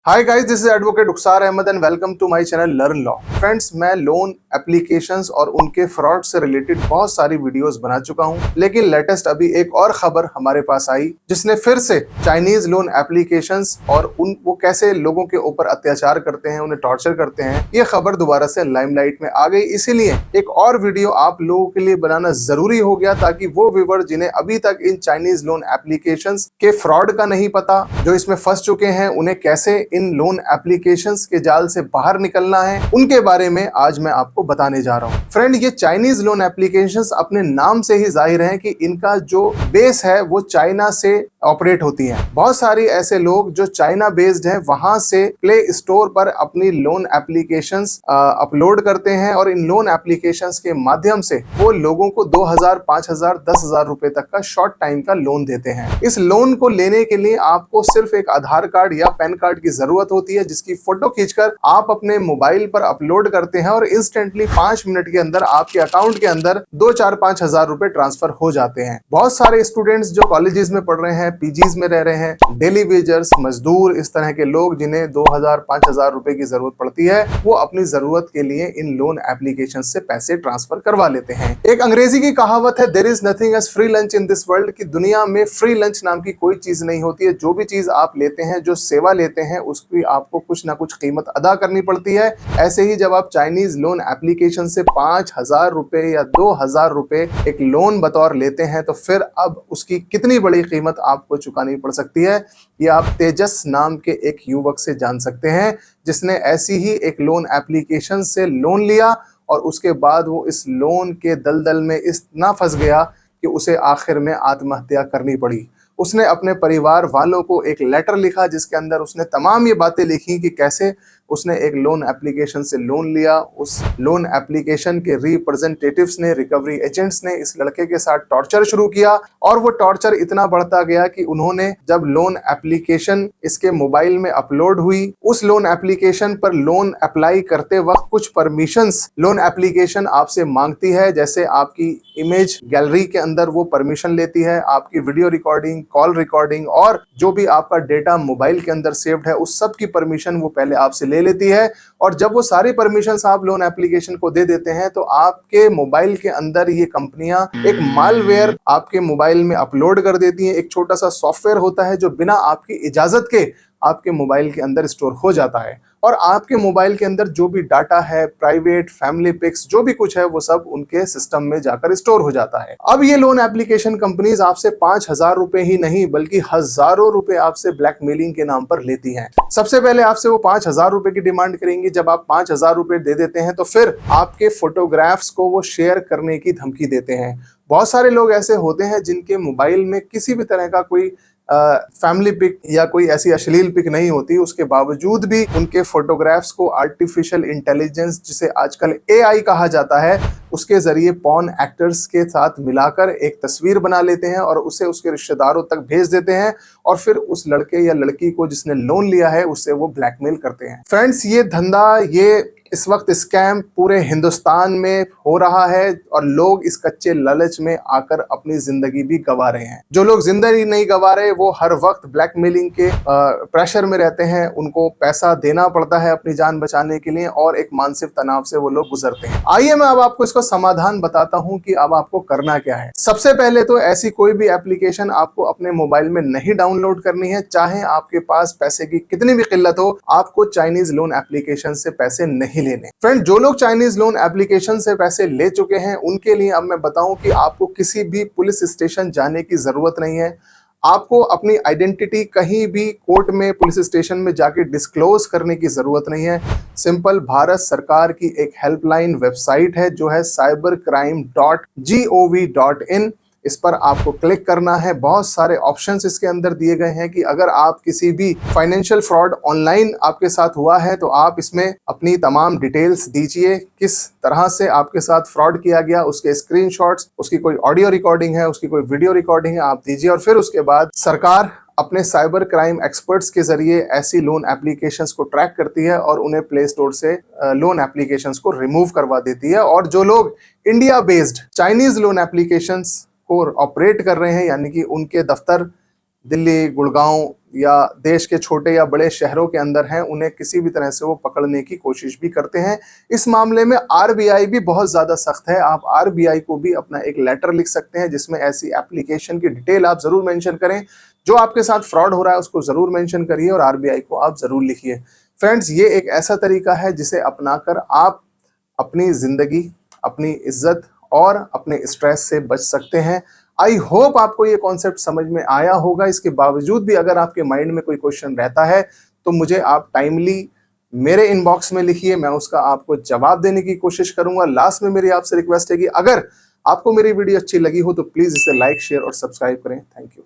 Hi guys, this is advocate Ukhsar Ahmad and welcome to my channel learn law. Friends, मैं loan applications और उनके fraud से related बहुत सारी वीडियोस बना चुका हूं, लेकिन लेटेस्ट अभी एक और खबर हमारे पास आई जिसने फिर से चाइनीज लोन एप्लीकेशंस और वो कैसे लोगों के ऊपर अत्याचार करते हैं, उन्हें टॉर्चर करते हैं, ये खबर दोबारा से लाइमलाइट में आ गई। इसीलिए एक और वीडियो आप लोगों के लिए बनाना जरूरी हो गया ताकि वो व्यूवर जिन्हें अभी तक इन चाइनीज लोन एप्लीकेशंस के फ्रॉड का नहीं पता, जो इसमें फंस चुके हैं, उन्हें कैसे इन लोन एप्लीकेशंस के जाल से बाहर निकलना है, उनके बारे में आज मैं आपको बताने जा रहा हूं। फ्रेंड, ये चाइनीज लोन एप्लीकेशंस अपने नाम से ही जाहिर है कि इनका जो बेस है वो चाइना से ऑपरेट होती हैं। बहुत सारी ऐसे लोग जो चाइना बेस्ड हैं वहां से प्ले स्टोर पर अपनी लोन एप्लीकेशंस अपलोड करते हैं और इन लोन एप्लीकेशंस के माध्यम से वो लोगों को 2000, 5000, 10,000 रुपए तक का शॉर्ट टाइम का लोन देते हैं। इस लोन को लेने के लिए आपको सिर्फ एक आधार कार्ड या पैन कार्ड की जरूरत होती है, जिसकी फोटो खींचकर आप अपने मोबाइल पर अपलोड करते हैं और इंस्टेंटली 5 मिनट के अंदर आपके अकाउंट के अंदर 2, 4, 5,000 रुपए ट्रांसफर हो जाते हैं। बहुत सारे स्टूडेंट्स जो कॉलेजेस में पढ़ रहे हैं, पीजीज में रह रहे हैं, डेली वेजर्स, मजदूर, इस तरह के लोग जिन्हें 2000, 5000 रुपए की जरूरत पड़ती है, वो अपनी जरूरत के लिए इन लोन एप्लीकेशन से पैसे ट्रांसफर करवा लेते हैं। एक अंग्रेजी की कहावत है, there is nothing as free lunch in this world, कि दुनिया में फ्री लंच नाम की कोई चीज नहीं होती है। जो भी चीज आप लेते हैं, जो सेवा लेते हैं, उसकी आपको कुछ ना कुछ कीमत अदा करनी पड़ती है। ऐसे ही जब आप चाइनीज लोन एप्लीकेशन से 5,000 रुपए या 2,000 रुपए एक लोन बतौर लेते हैं, तो फिर अब उसकी कितनी बड़ी कीमत आपको चुकानी पड़ सकती है, ये आप तेजस नाम के एक युवक से जान सकते हैं, जिसने ऐसी ही एक लोन एप्लीकेशन से लोन लिया और उसके बाद वो इस लोन के दलदल में इतना फंस गया कि उसे आखिर में आत्महत्या करनी पड़ी। उसने अपने परिवार वालों को एक लेटर लिखा जिसके अंदर उसने तमाम ये बातें लिखी कि कैसे उसने एक लोन एप्लीकेशन से लोन लिया। उस लोन एप्लीकेशन के रिप्रेजेंटेटिव्स ने, रिकवरी एजेंट्स ने इस लड़के के साथ टॉर्चर शुरू किया और वो टॉर्चर इतना बढ़ता गया कि उन्होंने, जब लोन एप्लीकेशन इसके मोबाइल में अपलोड हुई, उस लोन एप्लीकेशन पर लोन अप्लाई करते वक्त कुछ परमिशंस लोन एप्लीकेशन आपसे मांगती है, जैसे आपकी इमेज गैलरी के अंदर वो परमिशन लेती है, आपकी वीडियो रिकॉर्डिंग, कॉल रिकॉर्डिंग और जो भी आपका डेटा मोबाइल के अंदर सेव्ड है, उस सब की परमिशन वो पहले आपसे ले लेती है। और जब वो सारी परमिशंस आप लोन एप्लीकेशन को दे देते हैं, तो आपके मोबाइल के अंदर ये कंपनियां एक मालवेयर आपके मोबाइल में अपलोड कर देती हैं। एक छोटा सा सॉफ्टवेयर होता है जो बिना आपकी इजाजत के आपके मोबाइल के अंदर स्टोर हो जाता है और आपके मोबाइल के अंदर जो भी डाटा है, प्राइवेट, फैमिली पिक्स, जो भी कुछ है, वो सब उनके सिस्टम में जाकर स्टोर हो जाता है। अब ये लोन एप्लीकेशन कंपनीज आपसे 5,000 रुपए ही नहीं बल्कि हजारों रुपए आपसे ब्लैकमेलिंग के नाम पर लेती हैं। सबसे पहले आपसे वो 5,000 रुपए की डिमांड करेंगी। जब आप 5,000 रुपए दे देते हैं तो फिर आपके फोटोग्राफ्स को वो शेयर करने की धमकी देते हैं। बहुत सारे लोग ऐसे होते हैं जिनके मोबाइल में किसी भी तरह का कोई फैमिली पिक या कोई ऐसी अश्लील पिक नहीं होती, उसके बावजूद भी उनके फोटोग्राफ्स को आर्टिफिशियल इंटेलिजेंस, जिसे आजकल एआई कहा जाता है, उसके जरिए पॉर्न एक्टर्स के साथ मिलाकर एक तस्वीर बना लेते हैं और उसे उसके रिश्तेदारों तक भेज देते हैं और फिर उस लड़के या लड़की को जिसने लोन लिया है उससे वो ब्लैकमेल करते हैं। फ्रेंड्स, ये धंधा, ये इस वक्त स्कैम पूरे हिंदुस्तान में हो रहा है और लोग इस कच्चे लालच में आकर अपनी जिंदगी भी गंवा रहे हैं। जो लोग जिंदगी नहीं गंवा रहे, वो हर वक्त ब्लैकमेलिंग के प्रेशर में रहते हैं। उनको पैसा देना पड़ता है अपनी जान बचाने के लिए और एक मानसिक तनाव से वो लोग गुजरते हैं। आइए मैं अब आपको इसका समाधान बताता हूं कि अब आपको करना क्या है। सबसे पहले तो ऐसी कोई भी एप्लीकेशन आपको अपने मोबाइल में नहीं डाउनलोड करनी है, चाहे आपके पास पैसे की कितनी भी किल्लत हो। आपको चाइनीज लोन एप्लीकेशन से पैसे नहीं लेने। फ्रेंड, जो लोग चाइनीज लोन एप्लीकेशन से पैसे ले चुके हैं, उनके लिए अब मैं बताऊं कि आपको किसी भी पुलिस स्टेशन जाने की जरूरत नहीं है। आपको अपनी आइडेंटिटी कहीं भी कोर्ट में, पुलिस स्टेशन में जाके डिस्क्लोज करने की जरूरत नहीं है। सिंपल भारत सरकार की एक हेल्पलाइन वेबसाइट है जो है cybercrime.gov.in। इस पर आपको क्लिक करना है। बहुत सारे ऑप्शंस इसके अंदर दिए गए हैं कि अगर आप किसी भी फाइनेंशियल फ्रॉड ऑनलाइन आपके साथ हुआ है तो आप इसमें अपनी तमाम डिटेल्स दीजिए, किस तरह से आपके साथ फ्रॉड किया गया, उसके स्क्रीनशॉट्स, उसकी कोई ऑडियो रिकॉर्डिंग है, उसकी कोई वीडियो रिकॉर्डिंग है, आप दीजिए। और फिर उसके बाद सरकार अपने साइबर क्राइम एक्सपर्ट्स के जरिए ऐसी लोन एप्लीकेशंस को ट्रैक करती है और उन्हें प्ले स्टोर से लोन एप्लीकेशंस को रिमूव करवा देती है। और जो लोग India based Chinese loan applications को ऑपरेट कर रहे हैं, यानी कि उनके दफ्तर दिल्ली, गुड़गांव या देश के छोटे या बड़े शहरों के अंदर हैं, उन्हें किसी भी तरह से वो पकड़ने की कोशिश भी करते हैं। इस मामले में आरबीआई भी बहुत ज़्यादा सख्त है। आप आरबीआई को भी अपना एक लेटर लिख सकते हैं जिसमें ऐसी एप्लीकेशन की डिटेल आप ज़रूर मेंशन करें। जो आपके साथ फ्रॉड हो रहा है उसको ज़रूर मेंशन करिए और आरबीआई को आप ज़रूर लिखिए। फ्रेंड्स, ये एक ऐसा तरीका है जिसे अपनाकर आप अपनी ज़िंदगी, अपनी इज्जत और अपने स्ट्रेस से बच सकते हैं। आई होप आपको ये कॉन्सेप्ट समझ में आया होगा। इसके बावजूद भी अगर आपके माइंड में कोई क्वेश्चन रहता है तो मुझे आप टाइमली मेरे इनबॉक्स में लिखिए, मैं उसका आपको जवाब देने की कोशिश करूंगा। लास्ट में मेरी आपसे रिक्वेस्ट है कि अगर आपको मेरी वीडियो अच्छी लगी हो तो प्लीज़ इसे लाइक, शेयर और सब्सक्राइब करें। Thank you.